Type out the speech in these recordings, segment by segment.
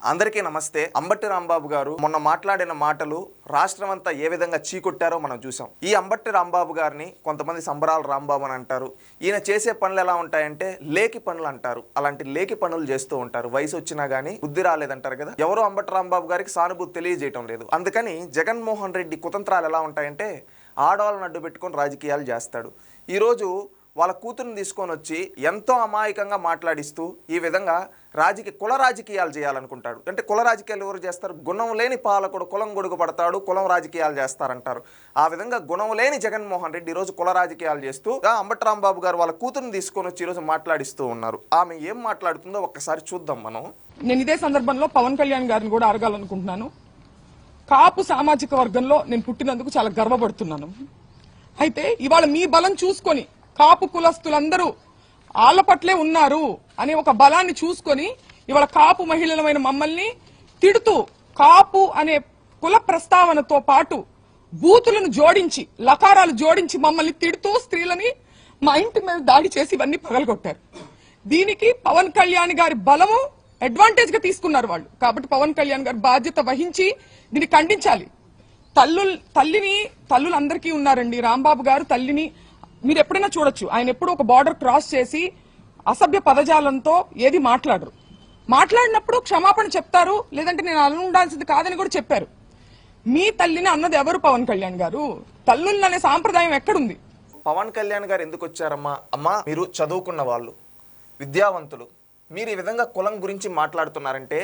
అందరికీ నమస్తే. అంబట్టి రాంబాబు గారు మొన్న మాట్లాడిన మాటలు రాష్ట్రం అంతా ఏ విధంగా చీకొట్టారో మనం చూసాం. ఈ అంబట్టి రాంబాబు గారిని కొంతమంది సంబరాల రాంబాబు అని అంటారు. ఈయన చేసే పనులు ఎలా ఉంటాయంటే లేకి పనులు అంటారు. అలాంటి లేకి పనులు చేస్తూ ఉంటారు. వయసు వచ్చినా గానీ బుద్ధి రాలేదంటారు కదా. ఎవరో అంబట్టి రాంబాబు గారికి సానుభూతి తెలియజేయటం లేదు. అందుకని జగన్మోహన్ రెడ్డి కుతంత్రాలు ఎలా ఉంటాయంటే ఆడవాళ్ళని అడ్డు పెట్టుకొని రాజకీయాలు చేస్తాడు. ఈరోజు వాళ్ళ కూతురుని తీసుకొని వచ్చి ఎంతో అమాయకంగా మాట్లాడిస్తూ ఈ విధంగా కుల రాజకీయాలు చేయాలనుకుంటాడు. అంటే కుల రాజకీయాలు ఎవరు చేస్తారు? గుణం లేని పాలకుడు కులం గొడుగు పడతాడు, కులం రాజకీయాలు చేస్తారంటారు. ఆ విధంగా గుణం లేని జగన్మోహన్ రెడ్డి ఈరోజు కుల రాజకీయాలు చేస్తూ అంబట్టి రాంబాబు గారు వాళ్ళ కూతురుని తీసుకొని వచ్చి ఈరోజు మాట్లాడిస్తూ ఉన్నారు. ఆమె ఏం మాట్లాడుతుందో ఒక్కసారి చూద్దాం మనం. నేను ఇదే సందర్భంలో పవన్ కళ్యాణ్ గారిని కూడా అడగాలనుకుంటున్నాను. కాపు సామాజిక వర్గంలో నేను పుట్టినందుకు చాలా గర్వపడుతున్నాను. అయితే ఇవాళ మీ బలం చూసుకొని కాపు కులస్తులందరూ ఆళ్ల పట్లే ఉన్నారు అనే ఒక బలాన్ని చూసుకొని ఇవాళ కాపు మహిళలమైన మమ్మల్ని తిడుతూ కాపు అనే కుల ప్రస్తావనతో పాటు బూతులను జోడించి లకారాలు జోడించి మమ్మల్ని తిడుతూ స్త్రీలని మా ఇంటి మీద దాడి చేసి ఇవన్నీ పగలగొట్టారు. దీనికి పవన్ కళ్యాణ్ గారి బలము అడ్వాంటేజ్ గా తీసుకున్నారు వాళ్ళు. కాబట్టి పవన్ కళ్యాణ్ గారు బాధ్యత వహించి దీన్ని ఖండించాలి. తల్లులందరికీ ఉన్నారండి. రాంబాబు గారు తల్లిని మీరు ఎప్పుడైనా చూడొచ్చు. ఆయన ఎప్పుడు ఒక బార్డర్ క్రాస్ చేసి అసభ్య పదజాలంతో ఏది మాట్లాడరు. మాట్లాడినప్పుడు క్షమాపణ చెప్తారు, లేదంటే నేను అలా ఉండాల్సింది కాదని కూడా చెప్పారు. మీ తల్లిని అన్నది ఎవరు? పవన్ కళ్యాణ్ గారు. తల్లుల్ని అనే సాంప్రదాయం ఎక్కడుంది? పవన్ కళ్యాణ్ గారు ఎందుకు వచ్చారమ్మా? అమ్మా, మీరు చదువుకున్న వాళ్ళు, విద్యావంతులు, మీరు ఈ విధంగా కులం గురించి మాట్లాడుతున్నారంటే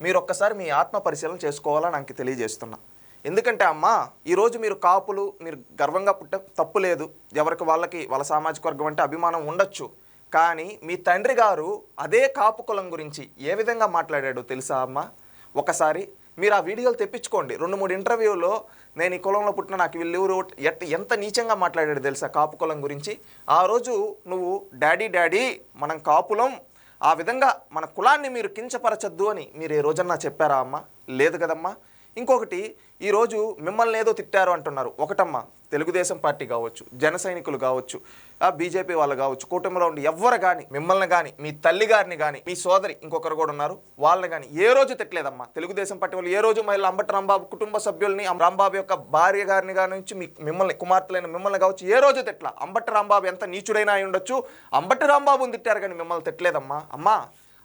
మీరు ఒక్కసారి మీ ఆత్మ పరిశీలన చేసుకోవాలని నాకు తెలియజేస్తున్నా. ఎందుకంటే అమ్మా, ఈరోజు మీరు కాపులు, మీరు గర్వంగా తప్పు లేదు. ఎవరికి వాళ్ళ సామాజిక వర్గం అంటే అభిమానం ఉండొచ్చు. కానీ మీ తండ్రి గారు అదే కాపు కులం గురించి ఏ విధంగా మాట్లాడాడో తెలుసా అమ్మా? ఒకసారి మీరు ఆ వీడియోలు తెప్పించుకోండి. 2-3 ఇంటర్వ్యూలో నేను ఈ కులంలో పుట్టిన నాకు వీళ్ళు ఎంత నీచంగా మాట్లాడాడు తెలుసా కాపు కులం గురించి. ఆ రోజు నువ్వు డాడీ మనం కాపులం, ఆ విధంగా మన కులాన్ని మీరు కించపరచద్దు అని మీరు ఏ రోజన్నా చెప్పారా అమ్మా? లేదు కదమ్మా. ఇంకొకటి, ఈరోజు మిమ్మల్ని ఏదో తిట్టారు అంటున్నారు. ఒకటమ్మా, తెలుగుదేశం పార్టీ కావచ్చు, జన సైనికులు కావచ్చు, బీజేపీ వాళ్ళు కావచ్చు, కూటమిలో ఉండి ఎవ్వరు కానీ మిమ్మల్ని కానీ మీ తల్లి గారిని కానీ మీ సోదరి ఇంకొకరు కూడా ఉన్నారు వాళ్ళని కానీ ఏ రోజు తిట్టలేదమ్మా. తెలుగుదేశం పార్టీ వాళ్ళు ఏ రోజు మహిళ అంబట్టి రాంబాబు కుటుంబ సభ్యుల్ని, రాంబాబు యొక్క భార్య గారిని కానీ మిమ్మల్ని కుమార్తెలైన మిమ్మల్ని కావచ్చు ఏ రోజు తిట్టలా. అంబట్టి రాంబాబు ఎంత నీచుడైనా అయి ఉండొచ్చు, అంబట్టి రాంబాబుని తిట్టారు కానీ మిమ్మల్ని తిట్టలేదమ్మా. అమ్మా,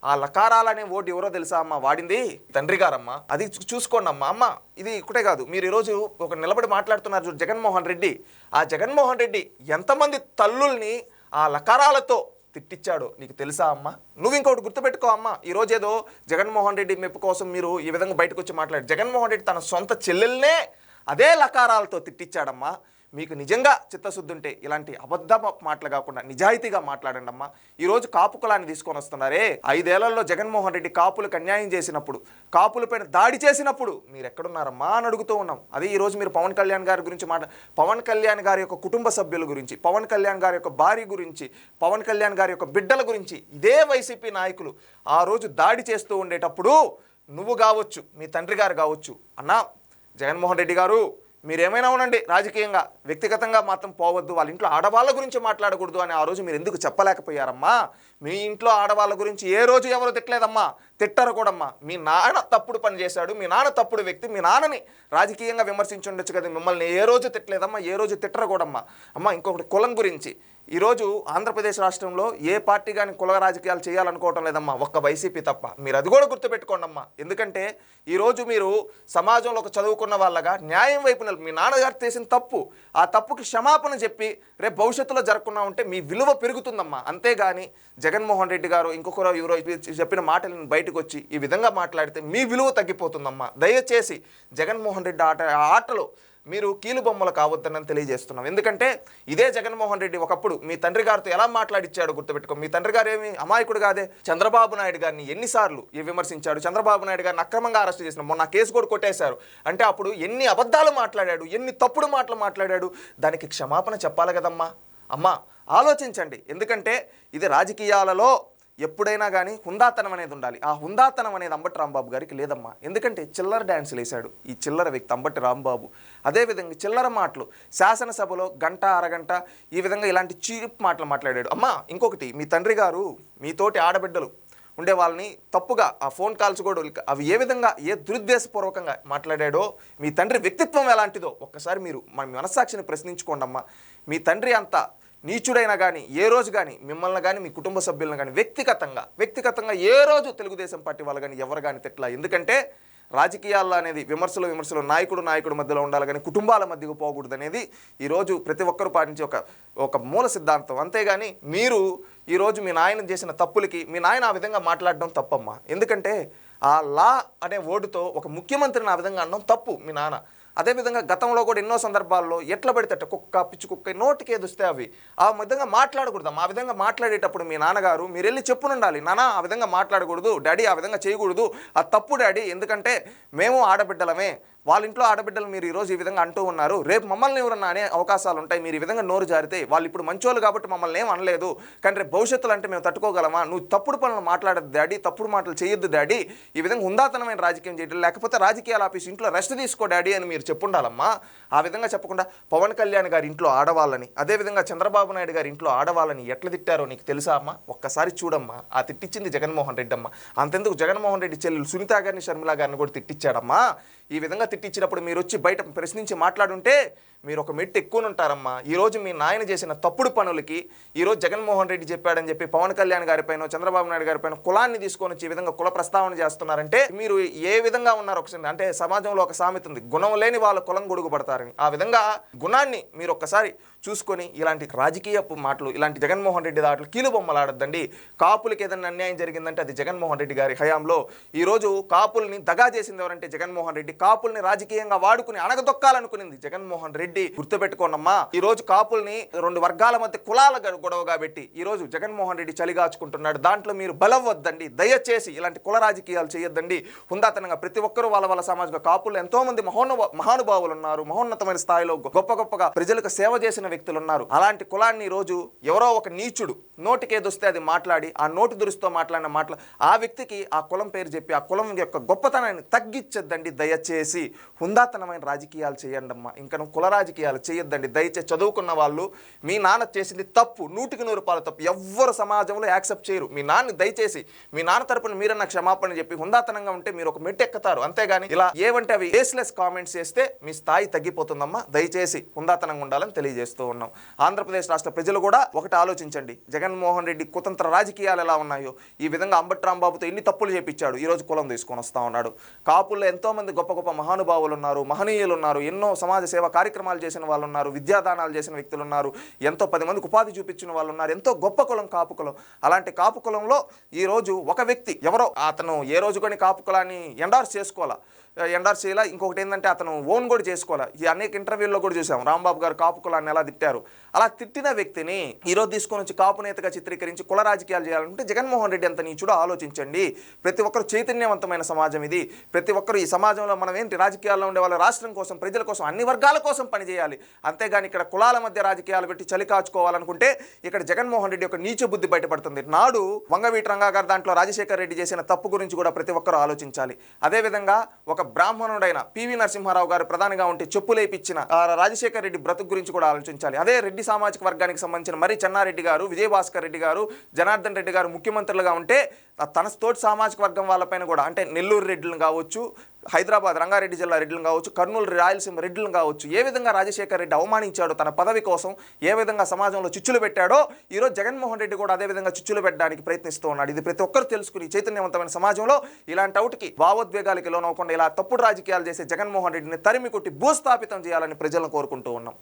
ఆ లకారాలనే ఓటు ఎవరో తెలుసా అమ్మ? వాడింది తండ్రి గారమ్మా. అది చూసుకోండి అమ్మా. అమ్మ, ఇది ఒకటే కాదు, మీరు ఈరోజు ఒక నిలబడి మాట్లాడుతున్నారు జగన్మోహన్ రెడ్డి. ఆ జగన్మోహన్ రెడ్డి ఎంతమంది తల్లుల్ని ఆ లకారాలతో తిట్టించాడో నీకు తెలుసా అమ్మా? నువ్వు ఇంకొకటి గుర్తుపెట్టుకో అమ్మా. ఈరోజు ఏదో జగన్మోహన్ రెడ్డి మెప్పు కోసం మీరు ఈ విధంగా బయటకు వచ్చి మాట్లాడారు. జగన్మోహన్ రెడ్డి తన సొంత చెల్లెల్నే అదే లకారాలతో తిట్టించాడమ్మా. మీకు నిజంగా చిత్తశుద్ధి ఉంటే ఇలాంటి అబద్ధ మాటలు కాకుండా నిజాయితీగా మాట్లాడండి అమ్మా. ఈరోజు కాపు కులాన్ని తీసుకొని వస్తున్నారే. 5 ఏళ్లలో జగన్మోహన్ రెడ్డి కాపులకు అన్యాయం చేసినప్పుడు, కాపులపైన దాడి చేసినప్పుడు మీరు ఎక్కడున్నారమ్మా అని అడుగుతూ ఉన్నాం. అది ఈరోజు మీరు పవన్ కళ్యాణ్ గారి గురించి పవన్ కళ్యాణ్ గారి యొక్క కుటుంబ సభ్యుల గురించి, పవన్ కళ్యాణ్ గారి యొక్క భార్య గురించి, పవన్ కళ్యాణ్ గారి యొక్క బిడ్డల గురించి ఇదే వైసీపీ నాయకులు ఆ రోజు దాడి చేస్తూ ఉండేటప్పుడు నువ్వు కావచ్చు, మీ తండ్రి గారు కావచ్చు, అన్నా జగన్మోహన్ రెడ్డి గారు మీరేమైనా ఉండండి, రాజకీయంగా వ్యక్తిగతంగా మాత్రం పోవద్దు, వాళ్ళ ఇంట్లో ఆడవాళ్ళ గురించి మాట్లాడకూడదు అని ఆ రోజు మీరు ఎందుకు చెప్పలేకపోయారమ్మా? మీ ఇంట్లో ఆడవాళ్ళ గురించి ఏ రోజు ఎవరు తిట్టలేదమ్మా, తిట్టరు కూడమ్మా. మీ నాన్న తప్పుడు పని చేశాడు, మీ నాన్న తప్పుడు వ్యక్తి, మీ నాన్నని రాజకీయంగా విమర్శించి ఉండొచ్చు కదా, మిమ్మల్ని ఏ రోజు తిట్టలేదమ్మా, ఏ రోజు తిట్టరు కూడమ్మా. అమ్మ, ఇంకొకటి కులం గురించి, ఈరోజు ఆంధ్రప్రదేశ్ రాష్ట్రంలో ఏ పార్టీ కానీ కుల రాజకీయాలు చేయాలనుకోవటం లేదమ్మా, ఒక్క వైసీపీ తప్ప. మీరు అది కూడా గుర్తుపెట్టుకోండి అమ్మా. ఎందుకంటే ఈరోజు మీరు సమాజంలో ఒక చదువుకున్న వాళ్ళగా న్యాయం వైపు మీ నాన్నగారు చేసిన తప్పు, ఆ తప్పుకి క్షమాపణ చెప్పి రేపు భవిష్యత్తులో జరగకుండా ఉంటే మీ విలువ పెరుగుతుందమ్మా. అంతేగాని జగన్మోహన్ రెడ్డి గారు ఇంకొకరు ఎవరో చెప్పిన మాటలను బయటకు వచ్చి ఈ విధంగా మాట్లాడితే మీ విలువ తగ్గిపోతుందమ్మా. దయచేసి జగన్మోహన్ రెడ్డి ఆటలో మీరు కీలుబొమ్మలు కావద్దని తెలియజేస్తున్నాం. ఎందుకంటే ఇదే జగన్మోహన్ రెడ్డి ఒకప్పుడు మీ తండ్రి గారితో ఎలా మాట్లాడిచ్చాడు గుర్తుపెట్టుకో. మీ తండ్రి గారు ఏమి అమాయకుడు కాదే. చంద్రబాబు నాయుడు గారిని ఎన్నిసార్లు విమర్శించాడు, చంద్రబాబు నాయుడు గారిని అక్రమంగా అరెస్ట్ చేసిన, మొన్న కేసు కూడా కొట్టేశారు. అంటే అప్పుడు ఎన్ని అబద్ధాలు మాట్లాడాడు, ఎన్ని తప్పుడు మాటలు మాట్లాడాడు, దానికి క్షమాపణ చెప్పాలి కదమ్మా. అమ్మా, ఆలోచించండి. ఎందుకంటే ఇది రాజకీయాలలో ఎప్పుడైనా కానీ హుందాతనం అనేది ఉండాలి. ఆ హుందాతనం అనేది అంబట్టి రాంబాబు గారికి లేదమ్మా. ఎందుకంటే చిల్లర డ్యాన్సులు వేశాడు ఈ చిల్లర వ్యక్తి అంబట్టి రాంబాబు. అదేవిధంగా చిల్లర మాటలు శాసనసభలో గంట అరగంట ఈ విధంగా ఇలాంటి చీప్ మాటలు మాట్లాడాడు. అమ్మా, ఇంకొకటి, మీ తండ్రి గారు మీతోటి ఆడబిడ్డలు ఉండే వాళ్ళని తప్పుగా ఆ ఫోన్ కాల్స్ కూడా అవి ఏ విధంగా ఏ దురుద్దేశపూర్వకంగా మాట్లాడాడో, మీ తండ్రి వ్యక్తిత్వం ఎలాంటిదో ఒక్కసారి మీరు మన మనస్సాక్షిని ప్రశ్నించుకోండి అమ్మా. మీ తండ్రి అంత నీచుడైనా కానీ ఏ రోజు కానీ మిమ్మల్ని కానీ మీ కుటుంబ సభ్యులను కానీ వ్యక్తిగతంగా ఏ రోజు తెలుగుదేశం పార్టీ వాళ్ళు కానీ ఎవరు కానీ తిట్లా. ఎందుకంటే రాజకీయాల్లో అనేది విమర్శలు నాయకుడు మధ్యలో ఉండాలి కానీ కుటుంబాల మధ్యకు పోకూడదు అనేది ఈరోజు ప్రతి ఒక్కరు పాటించే ఒక మూల సిద్ధాంతం. అంతేగాని మీరు ఈరోజు మీ నాయన చేసిన తప్పులకి మీ నాయన ఆ విధంగా మాట్లాడడం తప్పమ్మా. ఎందుకంటే ఆ లా అనే ఓటుతో ఒక ముఖ్యమంత్రిని ఆ విధంగా అనడం తప్పు మీ నాన్న. అదేవిధంగా గతంలో కూడా ఎన్నో సందర్భాల్లో ఎట్లా పడితే కుక్క పిచ్చి కుక్క నోటికి ఏదొస్తే అవి ఆ విధంగా మాట్లాడకూడదు. ఆ విధంగా మాట్లాడేటప్పుడు మీ నాన్నగారు మీరు వెళ్ళి చెప్పునుండాలి, నాన్న ఆ విధంగా మాట్లాడకూడదు, డాడీ ఆ విధంగా చేయకూడదు, అది తప్పు డాడీ, ఎందుకంటే మేము ఆడబిడ్డలమే, వాళ్ళ ఇంట్లో ఆడబిడ్డలు మీరు ఈరోజు ఈ విధంగా అంటూ ఉన్నారు, రేపు మమ్మల్ని ఎవరన్నా అనే అవకాశాలు ఉంటాయి, మీరు ఈ విధంగా నోరు జారితే వాళ్ళు ఇప్పుడు మంచోళ్ళు కాబట్టి మమ్మల్ని ఏం అనలేదు, కానీ రేపు భవిష్యత్తులో అంటే మేము తట్టుకోగలమా, నువ్వు తప్పుడు పనులు మాట్లాడద్దు డాడీ, తప్పుడు మాటలు చేయొద్దు డాడీ, ఈ విధంగా హుందాతనమైన రాజకీయం చేయడం, లేకపోతే రాజకీయాల ఆఫీస్ ఇంట్లో రెస్ట్ తీసుకో డాడీ అని మీరు చెప్పుండాలమ్మా. ఆ విధంగా చెప్పకుండా పవన్ కళ్యాణ్ గారి ఇంట్లో ఆడవాళ్ళని, అదేవిధంగా చంద్రబాబు నాయుడు గారి ఇంట్లో ఆడవాళ్ళని ఎట్లా తిట్టారో నీకు తెలుసా అమ్మా? ఒక్కసారి చూడమ్మా. ఆ తిట్టించింది జగన్మోహన్ రెడ్డి అమ్మ. అంతెందుకు జగన్మోహన్ రెడ్డి చెల్లెలు సునీత గారిని షర్మిల గారిని కూడా తిట్టించాడమ్మా. ఈ విధంగా తిట్టించినప్పుడు మీరు వచ్చి బయట ప్రశ్నించి మాట్లాడుంటే మీరు ఒక మెట్టు ఎక్కువ ఉంటారమ్మా. ఈరోజు మీ నాయన చేసిన తప్పుడు పనులకి ఈరోజు జగన్మోహన్ రెడ్డి చెప్పాడని చెప్పి పవన్ కళ్యాణ్ గారిపైన చంద్రబాబు నాయుడు గారిపైన కులాన్ని తీసుకొని వచ్చి ఈ విధంగా కుల ప్రస్తావన చేస్తున్నారంటే మీరు ఏ విధంగా ఉన్నారు ఒకసారి. అంటే సమాజంలో ఒక సామెత ఉంది, గుణం లేని వాళ్ళ కులం గొడుగు పడతారని. ఆ విధంగా గుణాన్ని మీరు ఒక్కసారి చూసుకొని ఇలాంటి రాజకీయపు మాటలు, ఇలాంటి జగన్మోహన్ రెడ్డి దాంట్లో కీలు బొమ్మలాడద్దండి. కాపులకి ఏదైనా అన్యాయం జరిగిందంటే అది జగన్మోహన్ రెడ్డి గారి హయాంలో. ఈరోజు కాపుల్ని దగా చేసింది ఎవరంటే జగన్మోహన్ రెడ్డి. కాపుల్ని రాజకీయంగా వాడుకుని అణగదొక్కాలనుకునింది జగన్మోహన్ రెడ్డి. గుర్తుపెట్టుకోండమ్మా. ఈ రోజు కాపుల్ని రెండు వర్గాల మధ్య కులాల గొడవగా పెట్టి ఈ రోజు జగన్మోహన్ రెడ్డి చలిగాచుకుంటున్నాడు. దాంట్లో మీరు బలవద్దండి, దయచేసి ఇలాంటి కుల రాజకీయాలు చేయొద్దండి. హుందాతనంగా ప్రతి ఒక్కరూ వాళ్ళ సామాజిక కాపులు ఎంతో మంది మహానుభావులు ఉన్నారు, మహోన్నతమైన స్థాయిలో గొప్పగా ప్రజలకు సేవ చేసిన వ్యక్తులు ఉన్నారు. అలాంటి కులాన్ని ఈ రోజు ఎవరో ఒక నీచుడు నోటికేదొస్తే అది మాట్లాడి ఆ నోటి దురుస్తో మాట్లాడిన మాటలు ఆ వ్యక్తికి ఆ కులం పేరు చెప్పి ఆ కులం యొక్క గొప్పతనాన్ని తగ్గించద్దండి. దయచేసి హుందాతనమైన రాజకీయాలు చేయండి అమ్మా. ఇంకా కుల రాజకీయాలు చేయొద్దండి దయచేసి. చదువుకున్న వాళ్ళు మీ నాన్న చేసింది తప్పు, 100% తప్పు, ఎవ్వరు సమాజంలో యాక్సెప్ట్ చేయరు. మీ నాన్న దయచేసి మీ నాన్న తరపున మీరన్న క్షమాపణ చెప్పి హుందాతనంగా ఉంటే మీరు ఒక మెట్టు ఎక్కుతారు. అంతేగాని ఇలా ఏవంటే అవి బేస్లెస్ కామెంట్స్ చేస్తే మీ స్థాయి తగ్గిపోతుందమ్మా. దయచేసి హుందాతనంగా ఉండాలని తెలియజేస్తూ ఉన్నాం. ఆంధ్రప్రదేశ్ రాష్ట్ర ప్రజలు కూడా ఒకటి ఆలోచించండి. జగన్మోహన్ రెడ్డి కుతంత్ర రాజకీయాలు ఎలా ఉన్నాయో, ఈ విధంగా అంబటి రాంబాబుతో ఎన్ని తప్పులు చేపించాడు, ఈ రోజు కులం తీసుకొని వస్తా ఉన్నాడు. కాపుల్లో ఎంతో మంది గొప్ప మహానుభావులు ఉన్నారు, మహనీయులు ఉన్నారు, ఎన్నో సమాజ సేవ కార్యక్రమాలు చేసిన వాళ్ళు ఉన్నారు, విద్యాదానాలు చేసిన వ్యక్తులు ఉన్నారు, ఎంతో 10 మందికి ఉపాధి చూపించిన వాళ్ళు ఉన్నారు. ఎంతో గొప్ప కులం కాపు కులం. అలాంటి కాపు కులంలో ఈరోజు ఒక వ్యక్తి ఎవరో అతను ఏ రోజు కానీ కాపు కులాన్ని ఎండార్స్ చేయాల. ఇంకొకటి ఏంటంటే అతను ఓన్ కూడా చేసుకోవాలి. ఈ అనేక ఇంటర్వ్యూల్లో కూడా చూసాం రాంబాబు గారు కాపు కులాన్ని ఎలా తిట్టారు. అలా తిట్టిన వ్యక్తిని ఈరోజు తీసుకొని వచ్చి కాపు నేతగా చిత్రీకరించి కుల రాజకీయాలు చేయాలంటే జగన్మోహన్ రెడ్డి ఎంత నీచుడో ఆలోచించండి. ప్రతి ఒక్కరు చైతన్యవంతమైన సమాజం ఇది. ప్రతి ఒక్కరు ఈ సమాజంలో మనం ఏంటి రాజకీయాల్లో ఉండే వాళ్ళ రాష్ట్రం కోసం, ప్రజల కోసం, అన్ని వర్గాల కోసం పనిచేయాలి. అంతేగాని ఇక్కడ కులాల మధ్య రాజకీయాలు పెట్టి చలి కాచుకోవాలనుకుంటే ఇక్కడ జగన్మోహన్ రెడ్డి యొక్క నీచ బుద్ధి బయటపడుతుంది. నాడు వంగవీటి రంగా గారు దాంట్లో రాజశేఖర్ రెడ్డి చేసిన తప్పు గురించి కూడా ప్రతి ఒక్కరు ఆలోచించాలి. అదేవిధంగా ఒక బ్రాహ్మణుడైన పివి నరసింహారావు గారు ప్రధానిగా ఉంటే చెప్పులేపిచ్చిన రాజశేఖర్ రెడ్డి బ్రతుకు గురించి కూడా ఆలోచించాలి. అదే రెడ్డి సామాజిక వర్గానికి సంబంధించిన మరి చెన్నారెడ్డి గారు, విజయభాస్కర్ రెడ్డి గారు, జనార్దన్ రెడ్డి గారు ముఖ్యమంత్రులుగా ఉంటే తన తోటి సామాజిక వర్గం వాళ్ళపైన కూడా, అంటే నెల్లూరు రెడ్డిలను కావచ్చు, హైదరాబాద్ రంగారెడ్డి జిల్లా రెడ్డిలను కావచ్చు, కర్నూలు రాయలసీమ రెడ్డిలను కావచ్చు, ఏ విధంగా రాజశేఖర్ రెడ్డి అవమానించాడో తన పదవి కోసం, ఏ విధంగా సమాజంలో చిచ్చులు పెట్టాడో ఈరోజు జగన్మోహన్ రెడ్డి కూడా అదే విధంగా చిచ్చులు పెట్టడానికి ప్రయత్నిస్తూ ఉన్నాడు. ఇది ప్రతి ఒక్కరు తెలుసుకుని చైతన్యవంతమైన సమాజంలో ఇలాంటి అవుట్కి భావోద్వేగాలకి లోనవ్వకుండా ఇలా తప్పుడు రాజకీయాలు చేసే జగన్మోహన్ రెడ్డిని తరిమి కొట్టి భూస్థాపితం చేయాలని ప్రజలను కోరుకుంటూ ఉన్నాం.